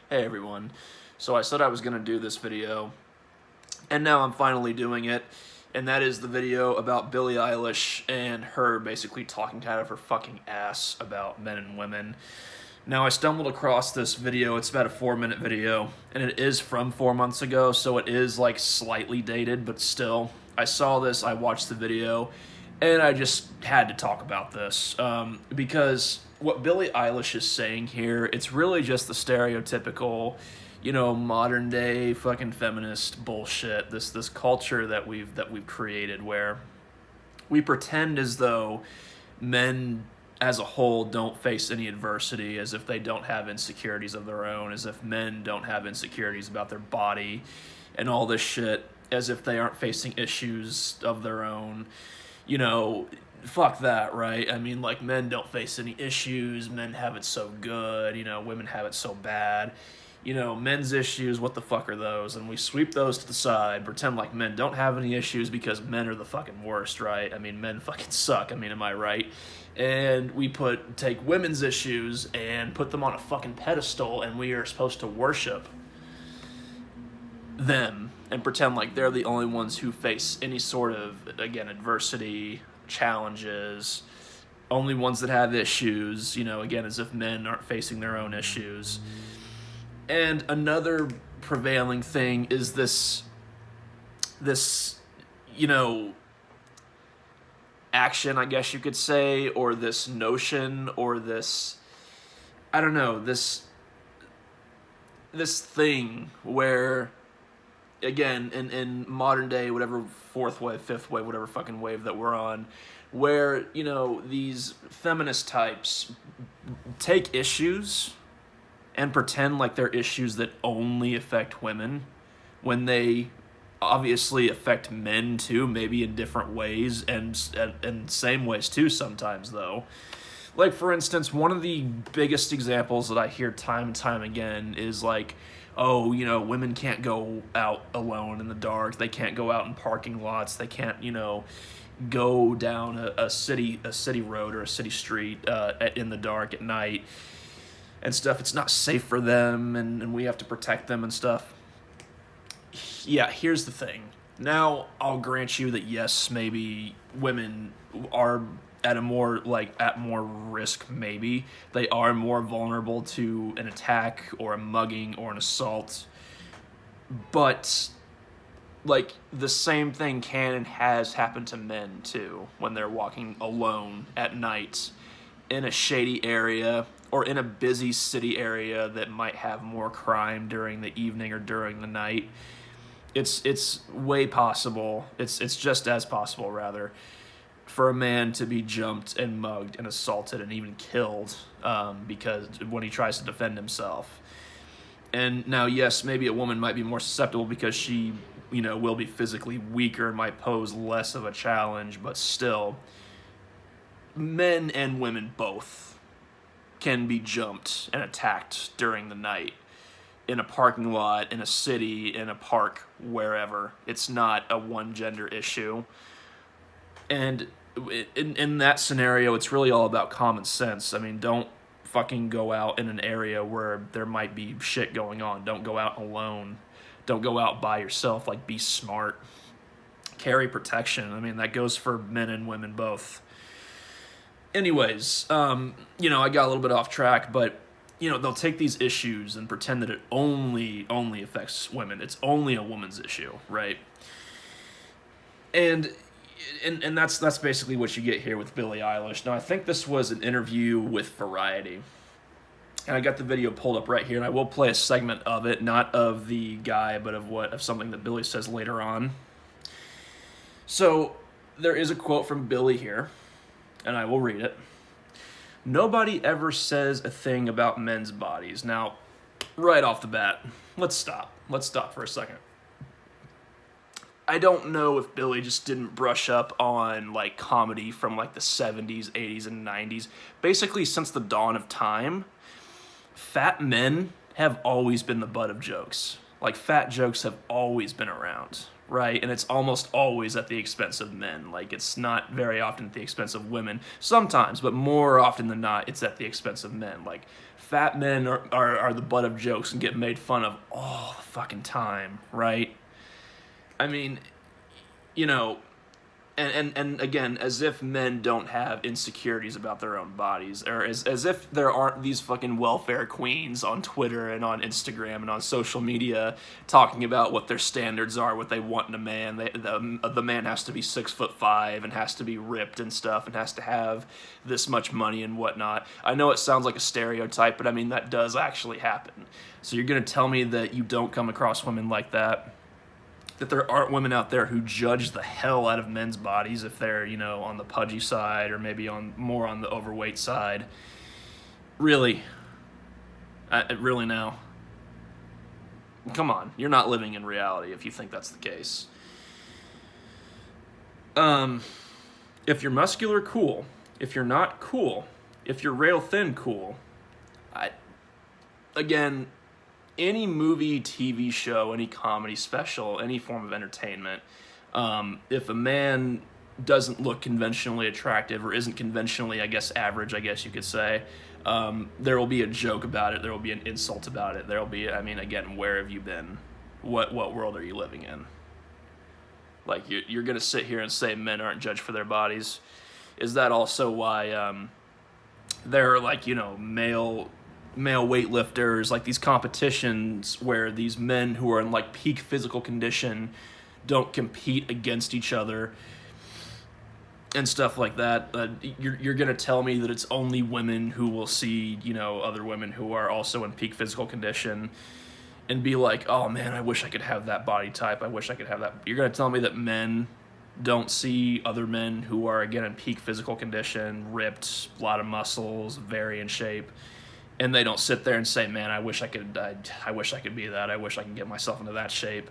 Hey everyone. So I said I was going to do this video, and now I'm finally doing it, and that is the video about Billie Eilish and her basically talking out of her fucking ass about men and women. Now I stumbled across this video, it's about a 4-minute video, and it is from 4 months ago, so it is like slightly dated, but still. I saw this, I watched the video, and I just had to talk about this, because what Billie Eilish is saying here, it's really just the stereotypical, modern day fucking feminist bullshit. This culture that we've created where we pretend as though men as a whole don't face any adversity, as if they don't have insecurities of their own, as if men don't have insecurities about their body and all this shit, as if they aren't facing issues of their own. Fuck that, right? I mean, like, men don't face any issues, men have it so good, women have it so bad. Men's issues, what the fuck are those? And we sweep those to the side, pretend like men don't have any issues because men are the fucking worst, right? I mean, men fucking suck, am I right? And we take women's issues and put them on a fucking pedestal, and we are supposed to worship them and pretend like they're the only ones who face any sort of, again, adversity, challenges, only ones that have issues, again, as if men aren't facing their own issues. And another prevailing thing is this action, I guess you could say, or this notion, or this, I don't know, this thing where, again, in modern day, whatever fourth wave, fifth wave, whatever fucking wave that we're on, where, these feminist types take issues and pretend like they're issues that only affect women when they obviously affect men too, maybe in different ways, and same ways too sometimes, though. Like, for instance, one of the biggest examples that I hear time and time again is like, oh, women can't go out alone in the dark. They can't go out in parking lots. They can't, go down a city road or a city street in the dark at night and stuff. It's not safe for them, and we have to protect them and stuff. Yeah, here's the thing. Now, I'll grant you that yes, maybe women are at more risk, maybe. They are more vulnerable to an attack or a mugging or an assault. But, like, the same thing can and has happened to men, too, when they're walking alone at night in a shady area or in a busy city area that might have more crime during the evening or during the night. It's way possible, it's just as possible, rather, for a man to be jumped and mugged and assaulted and even killed because when he tries to defend himself. And now, yes, maybe a woman might be more susceptible because she, will be physically weaker and might pose less of a challenge, but still, men and women both can be jumped and attacked during the night in a parking lot, in a city, in a park, wherever. It's not a one-gender issue. And in that scenario, it's really all about common sense. I mean, don't fucking go out in an area where there might be shit going on. Don't go out alone. Don't go out by yourself. Like, be smart. Carry protection. I mean, that goes for men and women both. Anyways, I got a little bit off track, but they'll take these issues and pretend that it only affects women. It's only a woman's issue, right? And that's basically what you get here with Billie Eilish. Now, I think this was an interview with Variety. And I got the video pulled up right here, and I will play a segment of it, not of the guy, but of something that Billie says later on. So, there is a quote from Billie here, and I will read it. Nobody ever says a thing about men's bodies. Now, right off the bat, let's stop. Let's stop for a second. I don't know if Billie just didn't brush up on, like, comedy from, like, the 70s, 80s, and 90s. Basically, since the dawn of time, fat men have always been the butt of jokes. Like, fat jokes have always been around, right? And it's almost always at the expense of men. Like, it's not very often at the expense of women. Sometimes, but more often than not, it's at the expense of men. Like, fat men are the butt of jokes and get made fun of all the fucking time, right? I mean, you know, and again, as if men don't have insecurities about their own bodies, or as if there aren't these fucking welfare queens on Twitter and on Instagram and on social media talking about what their standards are, what they want in a man. The man has to be 6'5" and has to be ripped and stuff and has to have this much money and whatnot. I know it sounds like a stereotype, but I mean, that does actually happen. So you're gonna tell me that you don't come across women like that? That there aren't women out there who judge the hell out of men's bodies if they're, on the pudgy side or maybe more on the overweight side. Really? Really now? Come on, you're not living in reality if you think that's the case. If you're muscular, cool. If you're not, cool. If you're rail thin, cool. Again, any movie, TV show, any comedy special, any form of entertainment, if a man doesn't look conventionally attractive or isn't conventionally, average, I guess you could say, there will be a joke about it. There will be an insult about it. There will be, again, where have you been? What world are you living in? Like, you're going to sit here and say men aren't judged for their bodies. Is that also why there are, male weightlifters, like these competitions where these men who are in like peak physical condition don't compete against each other and stuff like that? You're gonna tell me that it's only women who will see, other women who are also in peak physical condition and be like, oh man, I wish I could have that body type. I wish I could have that. You're gonna tell me that men don't see other men who are, again, in peak physical condition, ripped, a lot of muscles, very in shape, and they don't sit there and say, man, I wish I could be that. I wish I could get myself into that shape.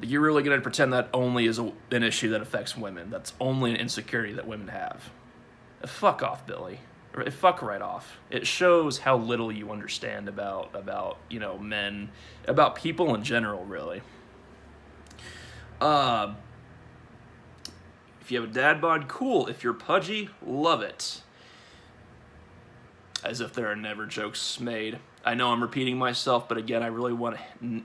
You're really going to pretend that only is an issue that affects women. That's only an insecurity that women have. Fuck off, Billy. Fuck right off. It shows how little you understand about men, about people in general, really. If you have a dad bod, cool. If you're pudgy, love it. As if there are never jokes made. I know I'm repeating myself, but again, I really want to,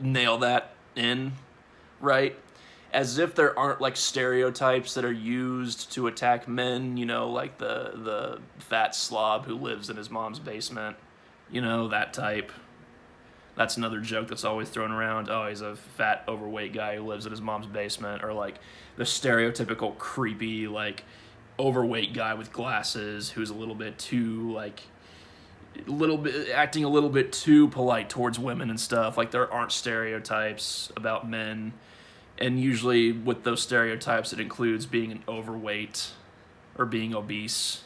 nail that in, right? As if there aren't, stereotypes that are used to attack men, like the fat slob who lives in his mom's basement, that type. That's another joke that's always thrown around. Oh, he's a fat, overweight guy who lives in his mom's basement. Or, the stereotypical creepy, overweight guy with glasses who's a little bit too acting a little bit too polite towards women and stuff. There aren't stereotypes about men, and usually with those stereotypes it includes being an overweight or being obese,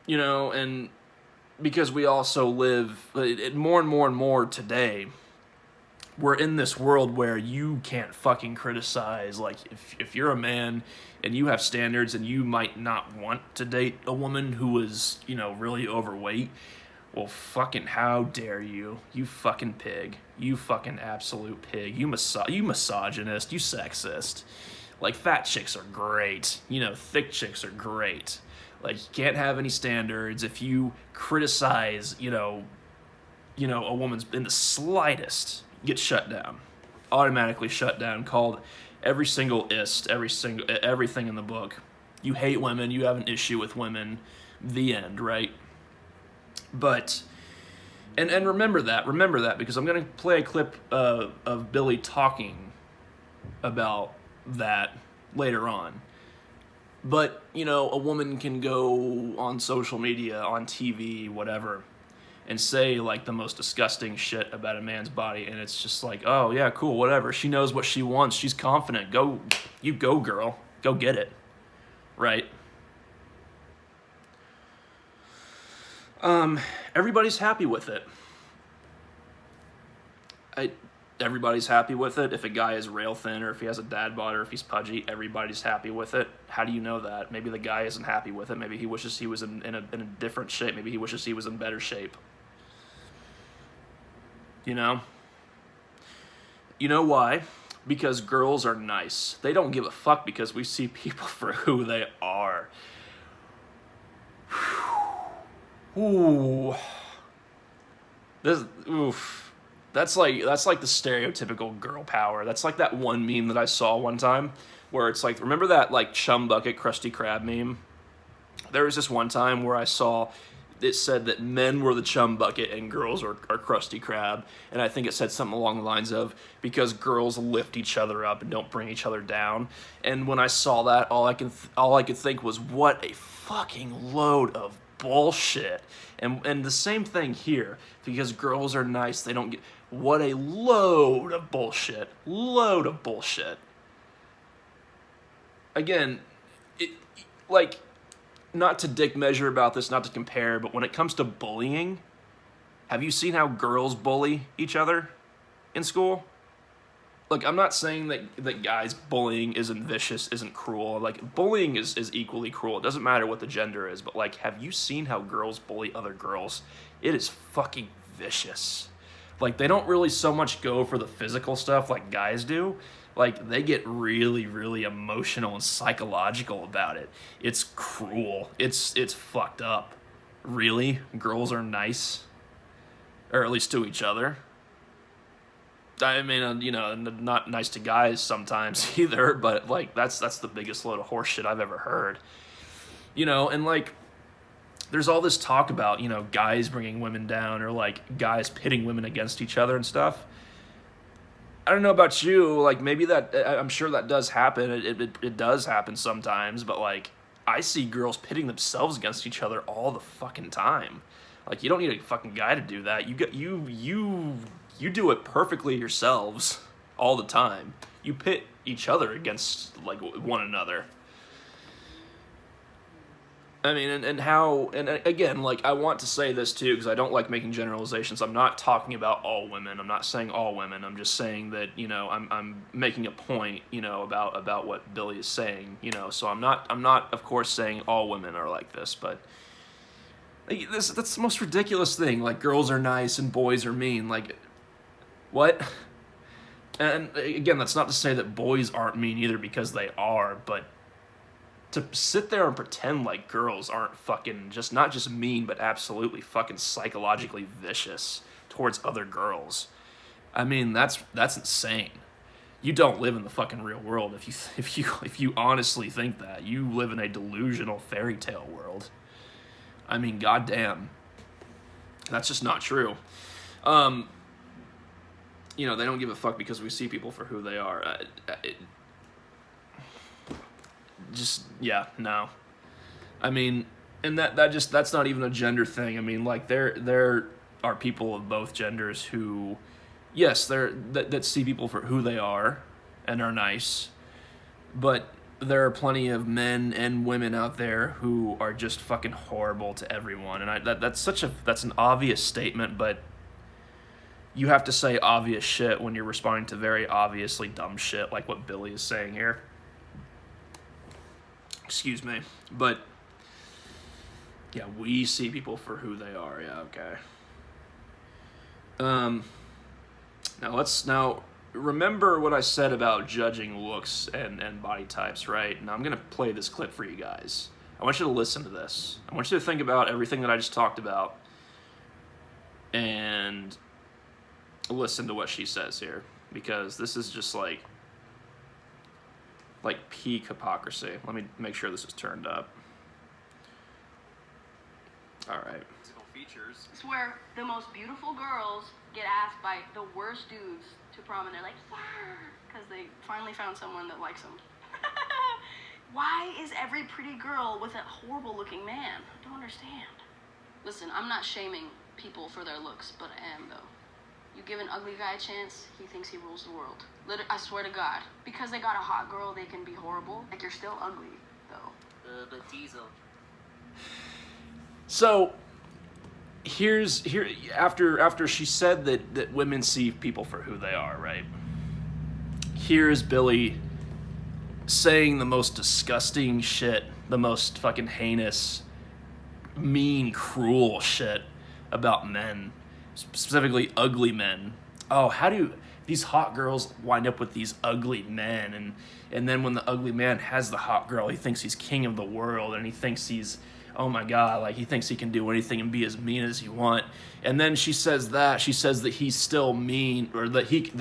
and because we also live more and more and more today, we're in this world where you can't fucking criticize. If you're a man and you have standards and you might not want to date a woman who is, really overweight, well, fucking how dare you? You fucking pig. You fucking absolute pig. You misogynist. You sexist. Fat chicks are great. Thick chicks are great. You can't have any standards. If you criticize, a woman's in the slightest, get shut down, automatically shut down, called every single everything in the book. You hate women, you have an issue with women, the end, right? But, and remember that, because I'm going to play a clip of Billy talking about that later on. But, a woman can go on social media, on TV, whatever, and say, the most disgusting shit about a man's body, and it's just oh, yeah, cool, whatever. She knows what she wants. She's confident. Go, girl. Go get it. Right? Everybody's happy with it. Everybody's happy with it. If a guy is rail thin, or if he has a dad bod, or if he's pudgy, everybody's happy with it. How do you know that? Maybe the guy isn't happy with it. Maybe he wishes he was in a different shape. Maybe he wishes he was in better shape. You know? You know why? Because girls are nice. They don't give a fuck because we see people for who they are. Ooh. Oof. That's like the stereotypical girl power. That's like that one meme that I saw one time where it's like, remember that like chum bucket Krusty Krab meme? There was this one time where I saw it said that men were the chum bucket and girls are Krusty Krab, and I think it said something along the lines of because girls lift each other up and don't bring each other down. And when I saw that, all I could think was, what a fucking load of bullshit. And the same thing here, because girls are nice, they don't get. What a load of bullshit. Load of bullshit. Again, like, not to dick measure about this, not to compare, but when it comes to bullying, have you seen how girls bully each other in school? Look, I'm not saying that guys bullying isn't vicious, isn't cruel. Like, bullying is equally cruel. It doesn't matter what the gender is, but, like, have you seen how girls bully other girls? It is fucking vicious. Like, they don't really so much go for the physical stuff like guys do. Like, they get really, really emotional and psychological about it. It's cruel. It's fucked up. Really? Girls are nice? Or at least to each other? I mean, you know, not nice to guys sometimes either, but, like, that's the biggest load of horse shit I've ever heard. You know, and, like, there's all this talk about, you know, guys bringing women down or, like, guys pitting women against each other and stuff. I don't know about you, like, maybe that, I'm sure that does happen, it does happen sometimes, but, like, I see girls pitting themselves against each other all the fucking time. Like, you don't need a fucking guy to do that. You do it perfectly yourselves all the time. You pit each other against, like, one another. I mean, and again, like, I want to say this too, because I don't like making generalizations. I'm not talking about all women. I'm not saying all women. I'm just saying that, you know, I'm making a point, you know, about what Billy is saying, you know. So I'm not, of course, saying all women are like this, but like, that's the most ridiculous thing. Like, girls are nice and boys are mean. Like, what? And again, that's not to say that boys aren't mean either, because they are, but to sit there and pretend like girls aren't fucking not just mean, but absolutely fucking psychologically vicious towards other girls. I mean, that's insane. You don't live in the fucking real world if you honestly think that. You live in a delusional fairy tale world. I mean, goddamn. That's just not true. You know, they don't give a fuck because we see people for who they are. No. I mean, and that's not even a gender thing. I mean, like, there are people of both genders who, yes, that see people for who they are and are nice, but there are plenty of men and women out there who are just fucking horrible to everyone. And that's an obvious statement, but you have to say obvious shit when you're responding to very obviously dumb shit like what Billy is saying here. Excuse me. But yeah, we see people for who they are. Yeah, okay. Now remember what I said about judging looks and body types, right? Now I'm going to play this clip for you guys. I want you to listen to this. I want you to think about everything that I just talked about and listen to what she says here, because this is just like peak hypocrisy. Let me make sure this is turned up. All right. Features. It's where the most beautiful girls get asked by the worst dudes to prom, and they're like, yeah, because they finally found someone that likes them. Why is every pretty girl with a horrible looking man? I don't understand. Listen, I'm not shaming people for their looks, but I am, though. You give an ugly guy a chance, he thinks he rules the world. I swear to God. Because they got a hot girl, they can be horrible. Like, you're still ugly, though. But Diesel. So, after she said that women see people for who they are, right? Here's Billy saying the most disgusting shit, the most fucking heinous, mean, cruel shit about men. specifically ugly men. Oh, how do these hot girls wind up with these ugly men? And then when the ugly man has the hot girl, he thinks he's king of the world, and he thinks he's, oh my god, like he thinks he can do anything and be as mean as he want. And then she says that he's still mean, or that he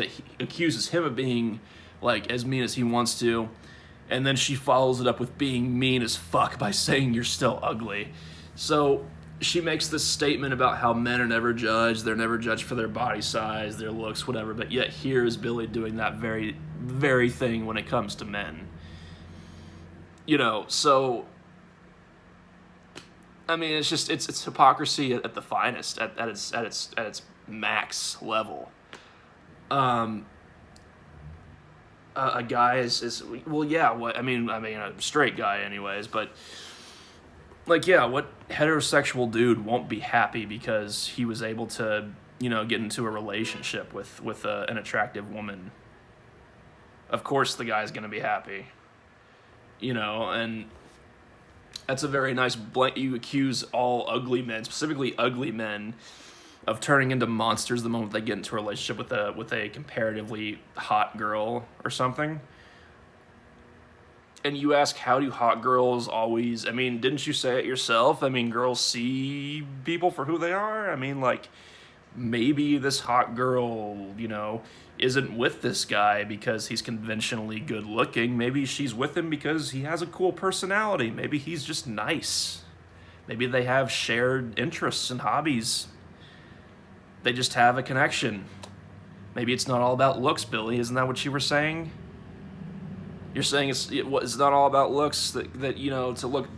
accuses him of being like as mean as he wants to. And then she follows it up with being mean as fuck by saying you're still ugly. So she makes this statement about how men are never judged. They're never judged for their body size, their looks, whatever. But yet here is Billie doing that very, very thing when it comes to men. You know, so I mean, it's just it's hypocrisy at the finest, at its max level. A guy is well, yeah. What I mean, a straight guy, anyways. But like, yeah, what heterosexual dude won't be happy because he was able to, get into a relationship with an attractive woman? Of course, the guy's gonna be happy, and that's a very nice blank. You accuse all ugly men, specifically ugly men, of turning into monsters the moment they get into a relationship with a comparatively hot girl or something. And you ask, how do hot girls always... I mean, didn't you say it yourself? I mean, girls see people for who they are. I mean, like, maybe this hot girl, isn't with this guy because he's conventionally good looking. Maybe she's with him because he has a cool personality. Maybe he's just nice. Maybe they have shared interests and hobbies. They just have a connection. Maybe it's not all about looks, Billie. Isn't that what you were saying? You're saying it's not all about looks, that to look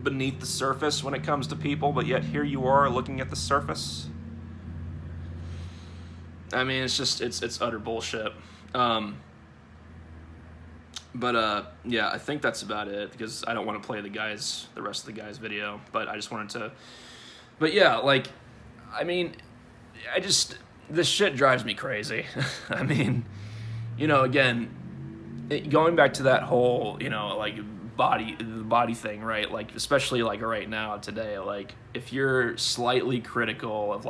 beneath the surface when it comes to people, but yet here you are looking at the surface? I mean, it's utter bullshit. Yeah, I think that's about it, because I don't want to play the rest of the guy's video, but I just wanted to... But yeah, like, I mean... this shit drives me crazy. I mean, again, going back to that whole, like the body thing, right? Like, especially like right now today, like if you're slightly critical of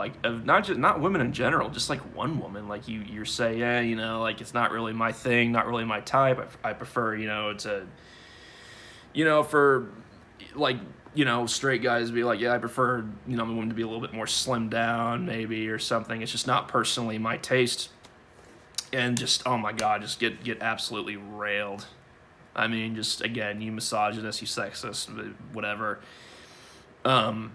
not women in general, just like one woman, like you say, yeah, like it's not really my thing, not really my type. I prefer, to, for like, straight guys be like, yeah, I prefer, women to be a little bit more slimmed down, maybe, or something. It's just not personally my taste. And just, oh my God, just get absolutely railed. I mean, just, again, you misogynist, you sexist, whatever. And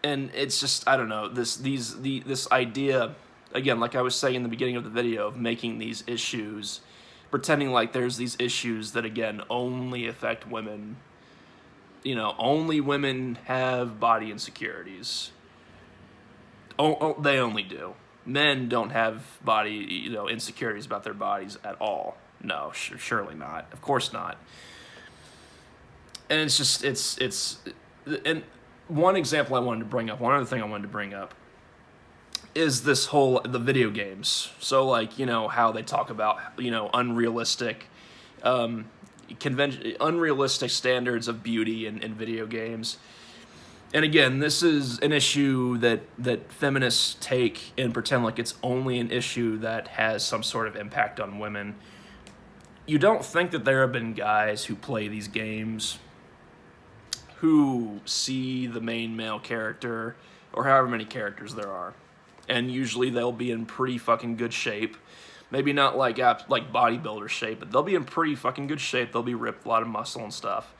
it's just, I don't know, this idea, again, like I was saying in the beginning of the video, of making these issues, pretending like there's these issues that, again, only affect women. Only women have body insecurities. Oh, they only do. Men don't have body, insecurities about their bodies at all. No, surely not. Of course not. And it's just, and one example I wanted to bring up, one other thing I wanted to bring up, is the video games. So, like, how they talk about, unrealistic, unrealistic standards of beauty in video games. And again, this is an issue that feminists take and pretend like it's only an issue that has some sort of impact on women. You don't think that there have been guys who play these games who see the main male character, or however many characters there are, and usually they'll be in pretty fucking good shape. Maybe not like bodybuilder shape, but they'll be in pretty fucking good shape. They'll be ripped, a lot of muscle and stuff.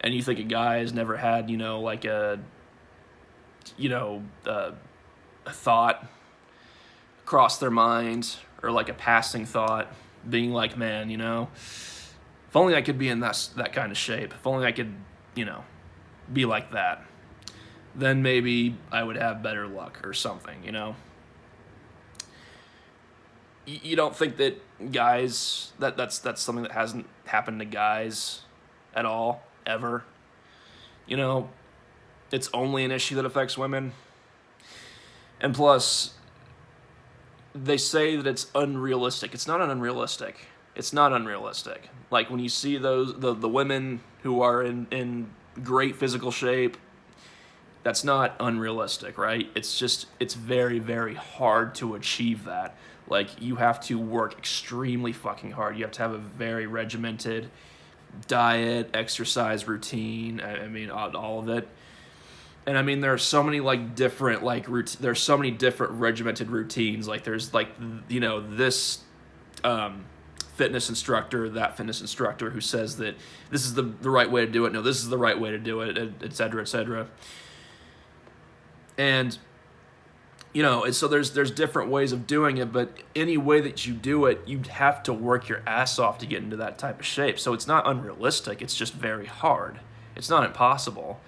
And you think a guy has never had, like a thought cross their mind, or like a passing thought, being like, man, if only I could be in that kind of shape. If only I could, be like that. Then maybe I would have better luck or something, You don't think that guys, that's something that hasn't happened to guys at all, ever? It's only an issue that affects women. And plus, they say that it's unrealistic. It's not unrealistic. It's not unrealistic. Like, when you see the women who are in great physical shape, That's not unrealistic, right? It's very, very hard to achieve that. Like, you have to work extremely fucking hard. You have to have a very regimented diet, exercise routine. I mean, all of it. And I mean, there are so many like different there's so many different regimented routines. Like, there's like, you know, this fitness instructor, that fitness instructor who says that this is the right way to do it. No, this is the right way to do it, et cetera, et cetera. And, you know, and so there's different ways of doing it, but any way that you do it, you'd have to work your ass off to get into that type of shape. So it's not unrealistic. It's just very hard. It's not impossible.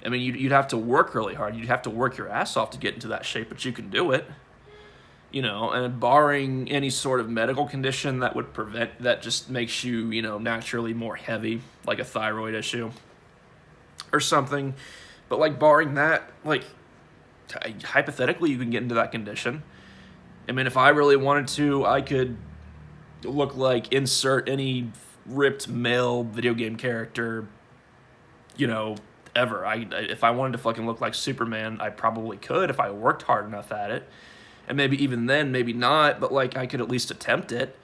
I mean, you'd have to work really hard. You'd have to work your ass off to get into that shape, but you can do it. You know, and barring any sort of medical condition that would prevent, that just makes you, you know, naturally more heavy, like a thyroid issue or something. But like, barring that, like, hypothetically, you can get into that condition. I mean, if I really wanted to, I could look like, insert any ripped male video game character, you know, ever. If I wanted to fucking look like Superman, I probably could if I worked hard enough at it. And maybe even then, maybe not, but like, I could at least attempt it.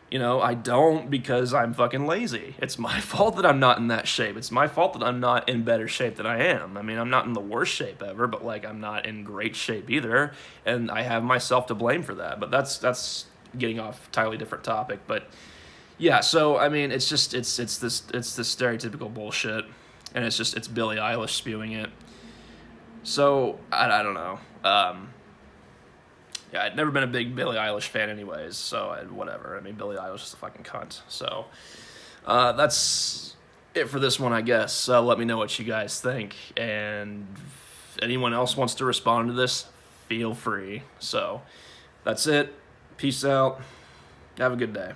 You know, I don't, because I'm fucking lazy. It's my fault that I'm not in that shape. It's my fault that I'm not in better shape than I am. I mean, I'm not in the worst shape ever, but like, I'm not in great shape either, and I have myself to blame for that. But that's getting off a entirely different topic. But yeah, so I mean, it's this stereotypical bullshit, and it's Billie Eilish spewing it. So I don't know. Yeah, I'd never been a big Billie Eilish fan anyways, so whatever. I mean, Billie Eilish is a fucking cunt. So that's it for this one, I guess. Let me know what you guys think. And if anyone else wants to respond to this, feel free. So that's it. Peace out. Have a good day.